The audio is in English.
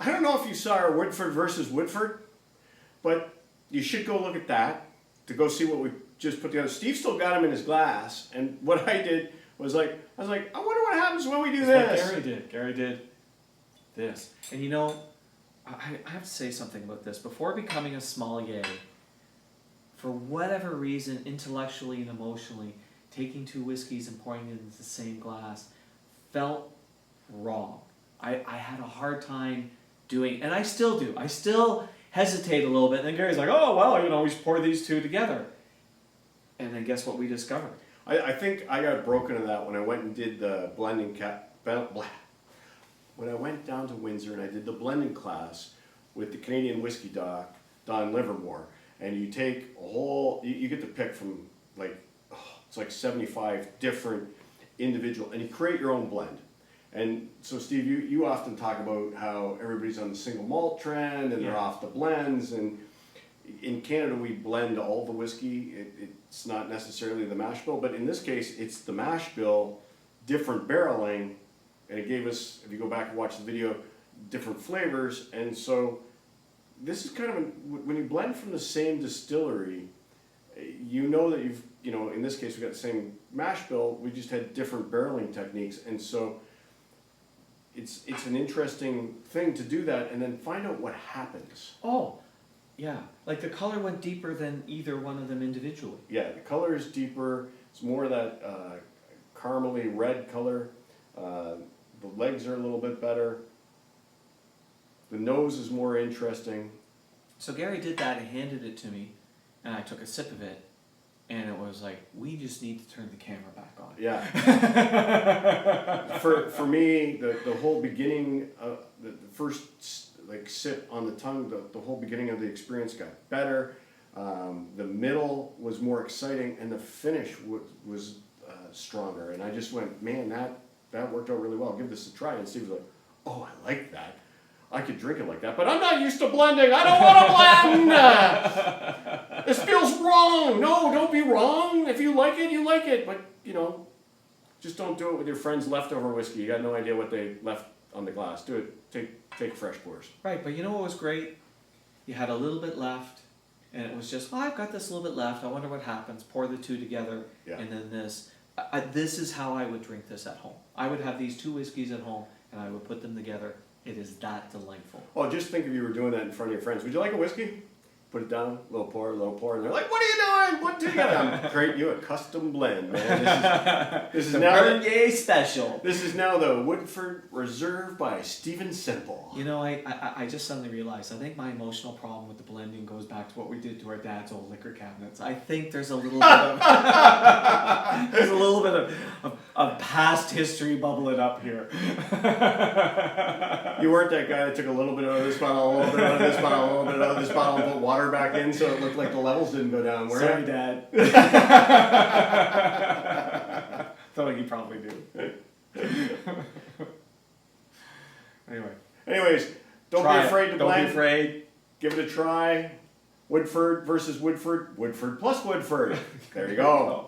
I don't know if you saw our Woodford versus Woodford, but you should go look at that to go see what we just put together. Steve still got him in his glass, and what I did was I was like, I wonder what happens when we do this. What Gary did. Gary did this. And you know, I have to say something about this. Before becoming a sommelier, for whatever reason, intellectually and emotionally, taking two whiskeys and pouring it into the same glass felt wrong. I had a hard time doing, and I still do. I still hesitate a little bit. And then Gary's like, oh, well, you know, we should pour these two together. And then guess what we discovered? I think I got broken in that when I went and did the blending when I went down to Windsor and I did the blending class with the Canadian whiskey doc, Don Livermore, and you take a whole, you get to pick from it's like 75 different individual, and you create your own blend. And so Steve, you often talk about how everybody's on the single malt trend and they're off the blends, and in Canada we blend all the whiskey. It's not necessarily the mash bill, but in this case it's the mash bill, different barreling, and it gave us, if you go back and watch the video, different flavors. And so this is kind of, when you blend from the same distillery, you know that you've, you know, in this case we got the same mash bill, we just had different barreling techniques. And so it's an interesting thing to do that and then find out what happens. Oh, yeah. Like the color went deeper than either one of them individually. Yeah, the color is deeper. It's more of that caramely red color. The legs are a little bit better. The nose is more interesting. So Gary did that and handed it to me, and I took a sip of it, and it was like, we just need to turn the camera back on. Yeah. for me, the whole beginning, the first sip on the tongue, the whole beginning of the experience got better. The middle was more exciting, and the finish was stronger. And I just went, man, that worked out really well. Give this a try. And Steve was like, oh, I like that. I could drink it like that, but I'm not used to blending. I don't want to blend. This feels wrong. No, don't be wrong. If you like it, you like it. But, you know, just don't do it with your friends' leftover whiskey. You got no idea what they left on the glass. Do it. Take fresh pours. Right, but you know what was great? You had a little bit left, and it was just, oh, I've got this little bit left. I wonder what happens. Pour the two together, and then this. This is how I would drink this at home. I would have these two whiskeys at home, and I would put them together. It is that delightful. Oh, just think if you were doing that in front of your friends. Would you like a whiskey? Put it down, little pour, and they're like, what are you doing? Put together. I'm creating you a custom blend, man. This is the now Bernier special. This is now the Woodford Reserve by Stephen Simple. You know, I just suddenly realized, I think my emotional problem with the blending goes back to what we did to our dad's old liquor cabinets. I think there's a little bit of past history bubbling up here. You weren't that guy that took a little bit out of this bottle, a little bit out of this bottle, a little bit out of this bottle, and put water back in so it looked like the levels didn't go down, were Sorry, you? Dad. Thought you probably do. Anyways, don't be afraid to blend. Don't be afraid. Give it a try. Woodford versus Woodford. Woodford plus Woodford. There you go.